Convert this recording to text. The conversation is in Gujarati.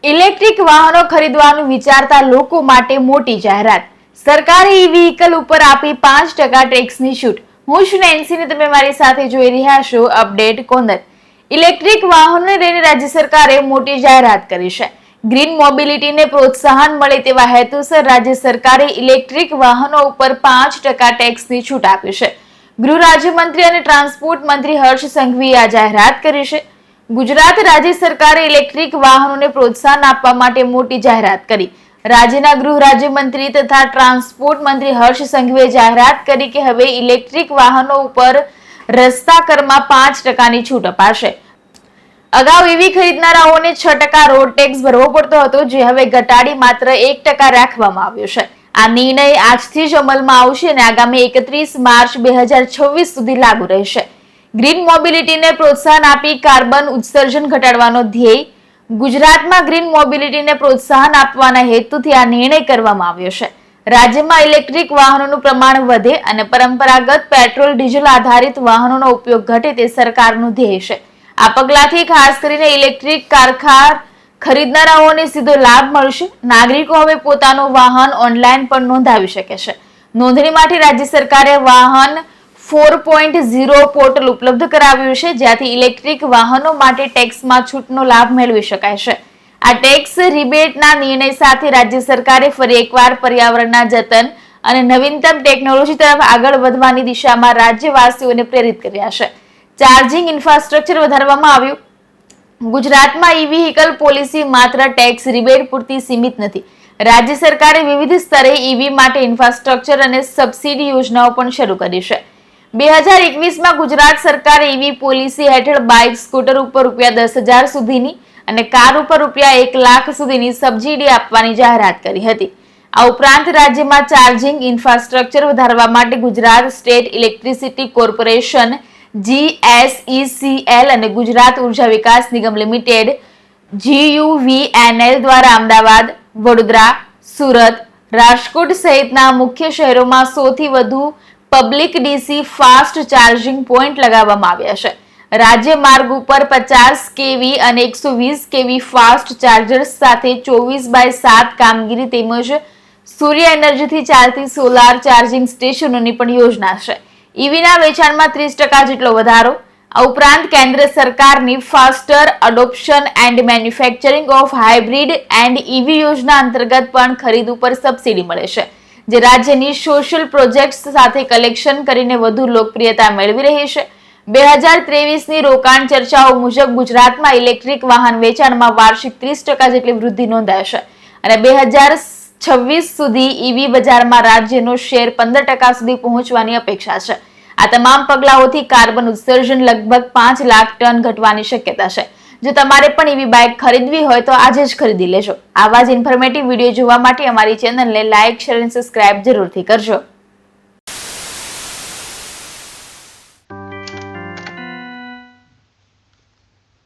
ઇલેક્ટ્રિક વાહનો ખરીદવાનું વિચારતા લોકો માટે મોટી જાહેરાત. સરકારે ઈ વ્હીકલ ઉપર આપી 5% ટેક્સની છૂટ. હું છું નેન્સી ને તમે મારી સાથે જોઈ રહ્યા છો અપડેટ કોર્નર. ઇલેક્ટ્રિક વાહનોને લઈને રાજ્ય સરકારે મોટી જાહેરાત કરી છે. ગ્રીન મોબિલિટીને પ્રોત્સાહન મળે તેવા હેતુસર રાજ્ય સરકારે ઇલેક્ટ્રિક વાહનો ઉપર 5% ટેક્સની છૂટ આપી છે. ગૃહ રાજ્યમંત્રી અને ટ્રાન્સપોર્ટ મંત્રી હર્ષ સંઘવીએ આ જાહેરાત કરી છે. ગુજરાત રાજ્ય સરકારે ઇલેક્ટ્રિક વાહનોને પ્રોત્સાહન આપવા માટે મોટી જાહેરાત કરી. રાજ્યના ગૃહ રાજ્યમંત્રી તથા ટ્રાન્સપોર્ટ મંત્રી હર્ષ સંઘવીએ જાહેરાત કરી કે હવે ઇલેક્ટ્રિક વાહનો ઉપર રસ્તા કરમાં 5%ની છૂટ અપાશે. અગાઉ ઈવી ખરીદનારાઓને 6% રોડ ટેક્સ ભરવો પડતો હતો, જે હવે ઘટાડી માત્ર 1% રાખવામાં આવ્યો છે. આ નિર્ણય આજથી જ અમલમાં આવશે અને આગામી 31 માર્ચ 2026 સુધી લાગુ રહેશે. ગ્રીન મોબિલિટીને પ્રોત્સાહન આપી કાર્બન ઉત્સર્જન ઘટાડવાનો ધ્યેય. ગુજરાતમાં ગ્રીન મોબિલિટીને પ્રોત્સાહન આપવાના હેતુથી આ નિર્ણય કરવામાં આવ્યો છે. રાજ્યમાં ઇલેક્ટ્રિક વાહનોનું પ્રમાણ વધે અને પરંપરાગત પેટ્રોલ ડીઝલ આધારિત વાહનોનો ઉપયોગ ઘટે તે સરકારનું ધ્યેય છે. આ પગલાંથી ખાસ કરીને ઇલેક્ટ્રિક કાર ખરીદનારાઓને સીધો લાભ મળશે. નાગરિકો હવે પોતાનું વાહન ઓનલાઈન પણ નોંધાવી શકે છે. નોંધણી માટે રાજ્ય સરકારે વાહન 4.0 પોર્ટલ ઉપલબ્ધ કરાવ્યું છે, જ્યાંથી ઇલેક્ટ્રિક વાહનો માટે ટેક્સમાં છૂટનો લાભ મેળવી શકાય છે. આ ટેક્સ રિબેટના નિર્ણય સાથે રાજ્ય સરકારે ફરી એકવાર પર્યાવરણના જતન અને નવીનતમ ટેકનોલોજી તરફ આગળ વધવાની દિશામાં રાજ્યવાસીઓને પ્રેરિત કર્યા છે. ચાર્જિંગ ઇન્ફ્રાસ્ટ્રક્ચર વધારવામાં આવ્યું. ગુજરાતમાં ઈ વ્હીકલ પોલિસી માત્ર ટેક્સ રિબેટ પૂરતી સીમિત નથી. રાજ્ય સરકારે વિવિધ સ્તરે ઈવી માટે ઇન્ફ્રાસ્ટ્રક્ચર અને સબસિડી યોજનાઓ પણ શરૂ કરી છે. 2021માં ગુજરાત સરકારે ઈવી પોલિસી હેઠળ બાઇક, સ્કૂટર ઉપર ₹10,000 સુધીની અને કાર ઉપર ₹1 લાખ સુધીની સબસિડી આપવાની જાહેરાત કરી હતી. આ ઉપરાંત રાજ્યમાં ચાર્જિંગ ઇન્ફ્રાસ્ટ્રક્ચર વધારવા માટે Gujarat state electricity corporation GSECL અને ગુજરાત ઉર્જા વિકાસ નિગમ લિમિટેડ GUVNL દ્વારા અમદાવાદ, વડોદરા, સુરત, રાજકોટ સહિતના મુખ્ય શહેરોમાં 100થી વધુ public DC fast charging point લગાવવામાં આવ્યા છે. રાજ્ય માર્ગ ઉપર 50 kV અને 120 kV ફાસ્ટ ચાર્જર્સ સાથે 24/7 કામગીરી તેમજ સૂર્ય એનર્જીથી ચાલતી સોલાર ચાર્જિંગ સ્ટેશનોની પણ યોજના છે. ઈવીના વેચાણમાં 30% જેટલો વધારો. આ ઉપરાંત કેન્દ્ર સરકારની faster adoption and manufacturing of hybrid and EV યોજના અંતર્ગત પણ ખરીદ ઉપર સબસિડી મળે છે, જે રાજ્યની સોશિયલ પ્રોજેક્ટ્સ સાથે કલેક્શન કરીને વધુ લોકપ્રિયતા મેળવી રહી છે. 2023ની રોકાણ ચર્ચાઓ મુજબ ગુજરાતમાં ઇલેક્ટ્રિક વાહન વેચાણમાં વાર્ષિક 30% જેટલી વૃદ્ધિ નોંધાશે અને 2026 સુધી ઈવી બજારમાં રાજ્યનો શેર 15% સુધી પહોંચવાની અપેક્ષા છે. આ તમામ પગલાઓથી કાર્બન ઉત્સર્જન લગભગ 5 લાખ ટન ઘટવાની શક્યતા છે. જો તમારે પણ ઈવી બાઇક ખરીદવી હોય તો આજે જ ખરીદી લેજો. આવા જ ઇન્ફોર્મેટિવ વિડીયો જોવા માટે અમારી ચેનલને લાઇક, શેર અને સબસ્ક્રાઇબ જરૂરથી કરજો.